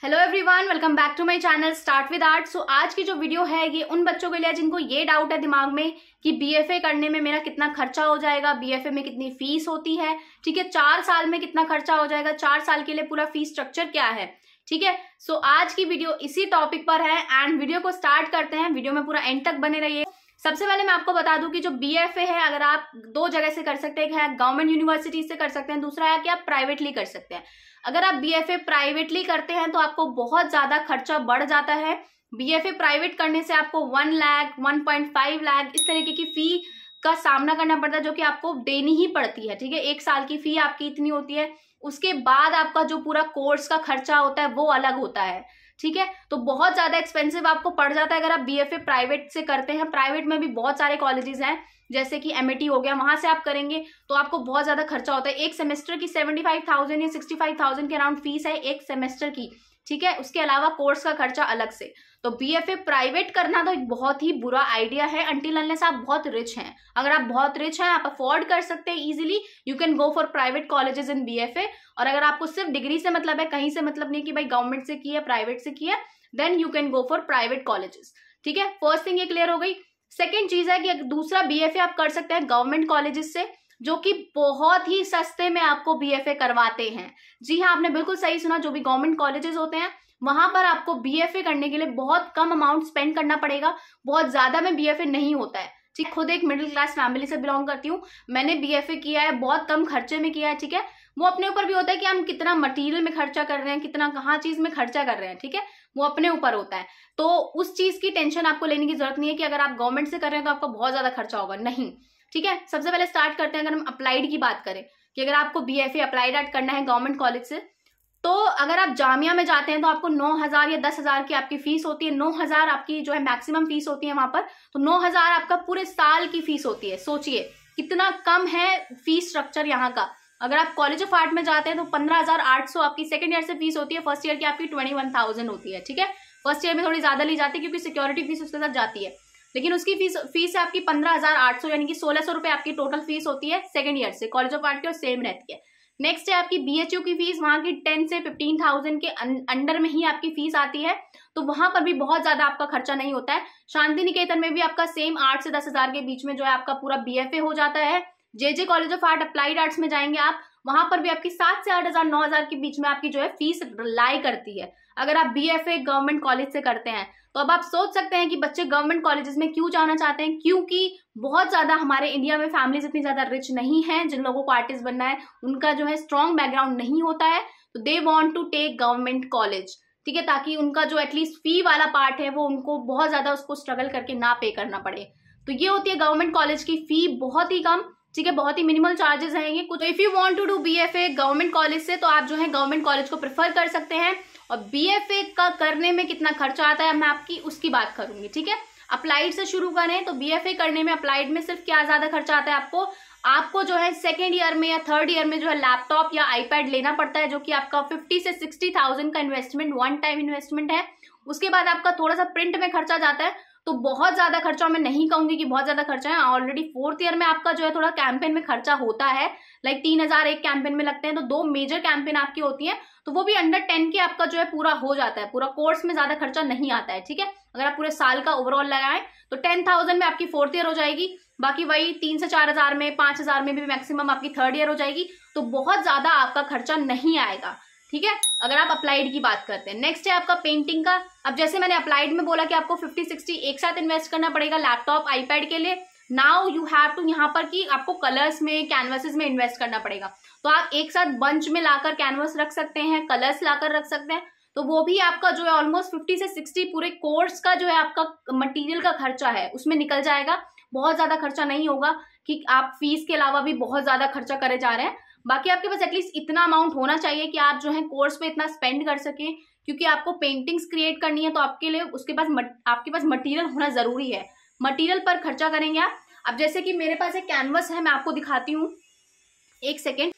Hello everyone, welcome back to my channel start with art. So आज की जो video है ये उन बच्चों के लिए जिनको ये डाउट है दिमाग में कि बीएफए करने में मेरा कितना खर्चा हो जाएगा, बीएफए में कितनी फीस होती है, ठीक है, 4 साल में कितना खर्चा हो जाएगा, 4 साल के लिए पूरा फीस स्ट्रक्चर क्या है, ठीक है। सो आज की वीडियो इसी टॉपिक पर है एंड वीडियो को स्टार्ट करते हैं। वीडियो में पूरा एंड तक बने रहिए। सबसे पहले मैं आपको बता दूं कि जो बीएफए है अगर आप 2 जगह से कर सकते हैं, गवर्नमेंट यूनिवर्सिटी से कर सकते हैं, दूसरा है कि आप प्राइवेटली कर सकते हैं। अगर आप बीएफए प्राइवेटली करते हैं तो आपको बहुत ज्यादा खर्चा बढ़ जाता है। बीएफए प्राइवेट करने से आपको 1 लाख 1.5 लाख इस तरीके की फी का सामना करना पड़ता है जो कि आपको देनी ही पड़ती है, ठीक है। 1 साल की फी आपकी इतनी होती है, उसके बाद आपका जो पूरा कोर्स का खर्चा होता है वो अलग होता है, ठीक है। तो बहुत ज्यादा एक्सपेंसिव आपको पड़ जाता है अगर आप बीएफए प्राइवेट से करते हैं। प्राइवेट में भी बहुत सारे कॉलेजेस हैं जैसे कि एमएटी हो गया, वहां से आप करेंगे तो आपको बहुत ज्यादा खर्चा होता है। एक सेमेस्टर की 75,000 या 65,000 के अराउंड फीस है एक सेमेस्टर की, ठीक है। उसके अलावा कोर्स का खर्चा अलग से। तो बीएफए प्राइवेट करना तो एक बहुत ही बुरा आइडिया है अनटिल अनलेस आप बहुत रिच हैं। अगर आप बहुत रिच हैं, आप अफोर्ड कर सकते हैं easily, you can go for private colleges in BFA. और अगर आपको सिर्फ डिग्री से मतलब है, कहीं से मतलब नहीं कि भाई गवर्नमेंट से की है प्राइवेट से की है, then you can go for private colleges, ठीक है। फर्स्ट थिंग ये क्लियर हो गई। सेकेंड चीज है कि दूसरा बीएफए आप कर सकते हैं गवर्नमेंट कॉलेजेस से जो कि बहुत ही सस्ते में आपको बीएफए करवाते हैं। जी हाँ, आपने बिल्कुल सही सुना, जो भी गवर्नमेंट कॉलेजेस होते हैं वहां पर आपको बीएफए करने के लिए बहुत कम अमाउंट स्पेंड करना पड़ेगा, बहुत ज्यादा में बीएफए नहीं होता है, ठीक। खुद एक मिडिल क्लास फैमिली से बिलोंग करती हूँ, मैंने बीएफए किया है, बहुत कम खर्चे में किया है, ठीक है। वो अपने ऊपर भी होता है कि हम कितना मटेरियल में खर्चा कर रहे हैं, कितना कहाँ चीज में खर्चा कर रहे हैं, ठीक है, वो अपने ऊपर होता है। तो उस चीज की टेंशन आपको लेने की जरूरत नहीं है कि अगर आप गवर्नमेंट से कर रहे हैं तो आपको बहुत ज्यादा खर्चा होगा, नहीं, ठीक है। सबसे पहले स्टार्ट करते हैं, अगर हम अप्लाइड की बात करें कि अगर आपको बीएफए अप्लाइड आर्ट करना है गवर्नमेंट कॉलेज से, तो अगर आप जामिया में जाते हैं तो आपको 9,000 या 10,000 की आपकी फीस होती है। 9,000 आपकी जो है मैक्सिमम फीस होती है वहां पर। तो 9,000 आपका पूरे साल की फीस होती है। सोचिए कितना कम है फीस स्ट्रक्चर यहाँ का। अगर आप कॉलेज ऑफ आर्ट में जाते हैं तो 15,800 आपकी सेकंड ईयर से फीस होती है, फर्स्ट ईयर की आपकी 21,000 होती है, ठीक है। फर्स्ट ईयर में थोड़ी ज्यादा ली जाती है क्योंकि सिक्योरिटी फीस उसके साथ जाती है, लेकिन उसकी फीस है आपकी 15,800 यानी कि 1,600 रुपए आपकी टोटल फीस होती है सेकंड ईयर से। कॉलेज ऑफ आर्ट की और सेम रहती है। नेक्स्ट है आपकी बीएचयू की फीस, वहां की 10 से 15,000 के अंडर में ही आपकी फीस आती है, तो वहां पर भी बहुत ज्यादा आपका खर्चा नहीं होता है। शांति निकेतन में भी आपका सेम 8 से 10,000 के बीच में जो है आपका पूरा बीएफए हो जाता है। JJ college of art applied arts में जाएंगे आप, वहां पर भी आपकी 7 से 8,000 9,000 के बीच में आपकी जो है फीस लाई करती है अगर आप बीएफए गवर्नमेंट कॉलेज से करते हैं। तो अब आप सोच सकते हैं कि बच्चे गवर्नमेंट कॉलेजेस में क्यों जाना चाहते हैं, क्योंकि बहुत ज्यादा हमारे इंडिया में फैमिलीज इतनी ज्यादा रिच नहीं है। जिन लोगों को आर्टिस्ट बनना है उनका जो है स्ट्रॉन्ग बैकग्राउंड नहीं होता है, तो they want to take government college, ठीक है, ताकि उनका जो एटलीस्ट फी वाला पार्ट है वो उनको बहुत ज्यादा उसको स्ट्रगल करके ना पे करना पड़े। तो ये होती है गवर्नमेंट कॉलेज की फी, बहुत ही कम, ठीक है, बहुत ही मिनिमल चार्जेस हैं ये कुछ। If you want to do BFA government college से तो आप जो है गवर्नमेंट कॉलेज को प्रेफर कर सकते हैं। और बीएफए का करने में कितना खर्चा आता है मैं आपकी उसकी बात करूंगी, ठीक है। अप्लाइड से शुरू करें तो बीएफए करने में अप्लाइड में सिर्फ क्या ज्यादा खर्चा आता है आपको जो है सेकेंड ईयर में या थर्ड ईयर में जो है लैपटॉप या आईपैड लेना पड़ता है, जो कि आपका 50 से 60,000 का इन्वेस्टमेंट, वन टाइम इन्वेस्टमेंट है। उसके बाद आपका थोड़ा सा प्रिंट में खर्चा जाता है, तो बहुत ज्यादा खर्चा मैं नहीं कहूंगी कि बहुत ज्यादा खर्चा है। ऑलरेडी 4th ईयर में आपका जो है थोड़ा कैंपेन में खर्चा होता है, लाइक 3,000 एक कैंपेन में लगते हैं, तो 2 मेजर कैंपेन आपकी होती है, तो वो भी अंडर 10 के आपका जो है पूरा हो जाता है। पूरा कोर्स में ज्यादा खर्चा नहीं आता है, ठीक है। अगर आप पूरे साल का ओवरऑल लगाएं तो 10,000 में आपकी 4th ईयर हो जाएगी, बाकी वही 3 से 4,000 में 5,000 में भी मैक्सिमम आपकी 3rd ईयर हो जाएगी। तो बहुत ज्यादा आपका खर्चा नहीं आएगा, ठीक है, अगर आप अप्लाइड की बात करते हैं। नेक्स्ट है आपका पेंटिंग का। अब जैसे मैंने अप्लाइड में बोला कि आपको 50-60 एक साथ इन्वेस्ट करना पड़ेगा लैपटॉप आईपैड के लिए। नाउ यू हैव टू यहाँ पर कि आपको कलर्स में कैनवसेस में इन्वेस्ट करना पड़ेगा। तो आप एक साथ बंच में लाकर कैनवस रख सकते हैं, कलर्स लाकर रख सकते हैं, तो वो भी आपका जो है ऑलमोस्ट 50 से 60 पूरे कोर्स का जो है आपका मटेरियल का खर्चा है उसमें निकल जाएगा। बहुत ज्यादा खर्चा नहीं होगा कि आप फीस के अलावा भी बहुत ज्यादा खर्चा करे जा रहे हैं। बाकी आपके पास एटलीस्ट इतना अमाउंट होना चाहिए कि आप जो है कोर्स पे इतना स्पेंड कर सकें, क्योंकि आपको पेंटिंग्स क्रिएट करनी है तो आपके लिए उसके पास आपके पास मटेरियल होना जरूरी है। मटेरियल पर खर्चा करेंगे आप। अब जैसे कि मेरे पास एक कैनवस है, मैं आपको दिखाती हूँ, एक सेकेंड।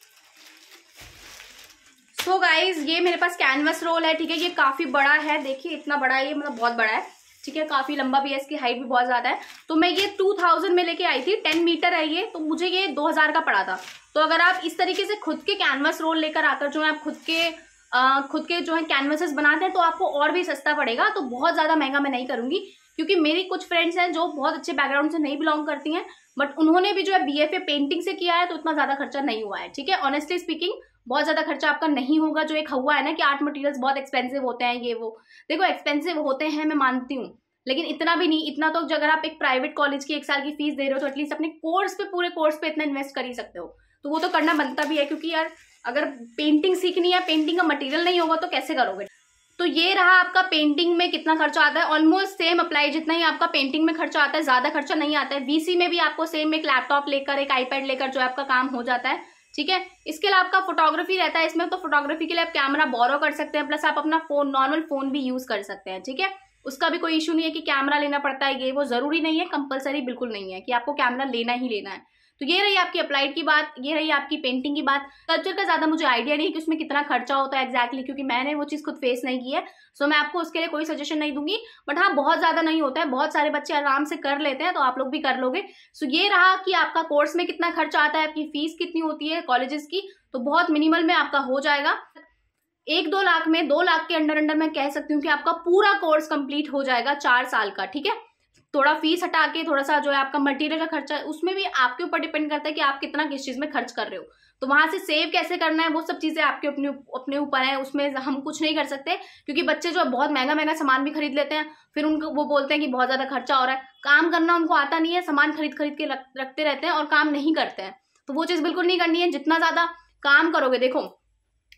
सो गाइज ये मेरे पास कैनवस रोल है, ठीक है, ये काफी बड़ा है, देखिए इतना बड़ा है ये, मतलब बहुत बड़ा है, ठीक है, काफी लंबा भी है, इसकी हाइट भी बहुत ज्यादा है। तो मैं ये 2000 में लेके आई थी, 10 मीटर है ये, तो मुझे ये 2000 का पड़ा था। तो अगर आप इस तरीके से खुद के कैनवस रोल लेकर आकर जो है आप खुद के खुद के जो है कैनवसेस बनाते हैं तो आपको और भी सस्ता पड़ेगा। तो बहुत ज्यादा महंगा मैं नहीं करूंगी, क्योंकि मेरी कुछ फ्रेंड्स हैं जो बहुत अच्छे बैकग्राउंड से नहीं बिलोंग करती हैं, बट उन्होंने भी जो है BFA पेंटिंग से किया है, तो इतना ज्यादा खर्चा नहीं हुआ है। ठीक है, ऑनेस्टली स्पीकिंग बहुत ज्यादा खर्चा आपका नहीं होगा। जो एक हुआ है ना कि आर्ट मटेरियल्स बहुत एक्सपेंसिव होते हैं, ये वो, देखो एक्सपेंसिव होते हैं मैं मानती हूँ, लेकिन इतना भी नहीं। इतना तो अगर आप एक प्राइवेट कॉलेज की 1 साल की फीस दे रहे हो तो एटलीस्ट अपने कोर्स पे, पूरे कोर्स पे इतना इन्वेस्ट कर ही सकते हो। तो वो तो करना बनता भी है, क्योंकि यार अगर पेंटिंग सीखनी है, पेंटिंग का मटेरियल नहीं होगा तो कैसे करोगे। तो ये रहा आपका पेंटिंग में कितना खर्चा आता है। ऑलमोस्ट सेम अप्लाई, जितना ही आपका पेंटिंग में खर्चा आता है, ज्यादा खर्चा नहीं आता है। VC में भी आपको सेम एक लैपटॉप लेकर, एक iPad लेकर जो आपका काम हो जाता है। ठीक है, इसके अलावा आपका फोटोग्राफी रहता है इसमें, तो फोटोग्राफी के लिए आप कैमरा बोरो कर सकते हैं, प्लस आप अपना फोन, नॉर्मल फोन भी यूज कर सकते हैं। ठीक है, उसका भी कोई इशू नहीं है कि कैमरा लेना पड़ता है, ये वो जरूरी नहीं है, कंपलसरी बिल्कुल नहीं है कि आपको कैमरा लेना ही लेना है। तो ये रही आपकी अप्लाइड की बात, ये रही आपकी पेंटिंग की बात। स्कल्पचर का ज्यादा मुझे आइडिया नहीं है कि उसमें कितना खर्चा होता है एग्जैक्टली, क्योंकि मैंने वो चीज खुद फेस नहीं की है, सो मैं आपको उसके लिए कोई सजेशन नहीं दूंगी। बट हाँ, बहुत ज्यादा नहीं होता है, बहुत सारे बच्चे आराम से कर लेते हैं, तो आप लोग भी कर लोगे। सो ये रहा कि आपका कोर्स में कितना खर्चा आता है, आपकी फीस कितनी होती है कॉलेजेस की, तो बहुत मिनिमल में आपका हो जाएगा। 1-2 लाख में, 2 लाख के अंडर मैं कह सकती हूँ कि आपका पूरा कोर्स कंप्लीट हो जाएगा 4 साल का। ठीक है, थोड़ा फीस हटा के थोड़ा सा जो है आपका मटेरियल का खर्चा है, उसमें भी आपके ऊपर डिपेंड करता है कि आप कितना किस चीज में खर्च कर रहे हो। तो वहां से सेव कैसे करना है वो सब चीजें आपके अपने ऊपर है, उसमें हम कुछ नहीं कर सकते, क्योंकि बच्चे जो बहुत महंगा महंगा सामान भी खरीद लेते हैं, फिर उनको वो बोलते हैं कि बहुत ज्यादा खर्चा हो रहा है। काम करना उनको आता नहीं है, सामान खरीद के रखते रहते हैं और काम नहीं करते हैं। तो वो चीज बिल्कुल नहीं करनी है। जितना ज्यादा काम करोगे, देखो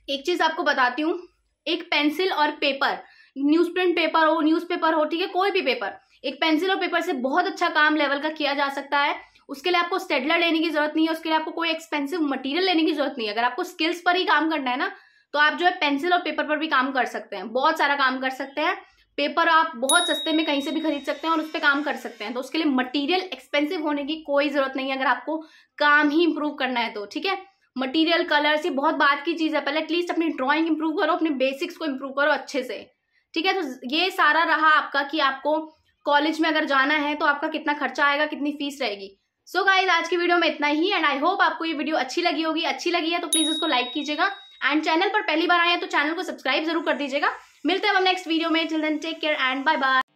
एक चीज आपको बताती हूँ, एक पेंसिल और पेपर, न्यूज़प्रिंट पेपर हो, न्यूज़पेपर हो, ठीक है, कोई भी पेपर, एक पेंसिल और पेपर से बहुत अच्छा काम लेवल का किया जा सकता है। उसके लिए आपको स्टेडलर लेने की जरूरत नहीं है, उसके लिए आपको कोई एक्सपेंसिव मटेरियल लेने की जरूरत नहीं है। अगर आपको स्किल्स पर ही काम करना है ना, तो आप जो है पेंसिल और पेपर पर भी काम कर सकते हैं, बहुत सारा काम कर सकते हैं। पेपर आप बहुत सस्ते में कहीं से भी खरीद सकते हैं और उस पर काम कर सकते हैं। तो उसके लिए मटीरियल एक्सपेंसिव होने की कोई जरूरत नहीं है, अगर आपको काम ही इंप्रूव करना है तो। ठीक है, मटीरियल, कलर्स, ये बहुत बात की चीज है। पहले एटलीस्ट अपनी ड्राइंग इंप्रूव करो, अपने बेसिक्स को इंप्रूव करो अच्छे से। ठीक है, तो ये सारा रहा आपका कि आपको कॉलेज में अगर जाना है तो आपका कितना खर्चा आएगा, कितनी फीस रहेगी। सो गाइज, आज की वीडियो में इतना ही, एंड आई होप आपको ये वीडियो अच्छी लगी होगी। अच्छी लगी है तो प्लीज उसको लाइक कीजिएगा, एंड चैनल पर पहली बार आए हैं तो चैनल को सब्सक्राइब जरूर कर दीजिएगा। मिलते हैं हम नेक्स्ट वीडियो में। Till then take care and bye bye.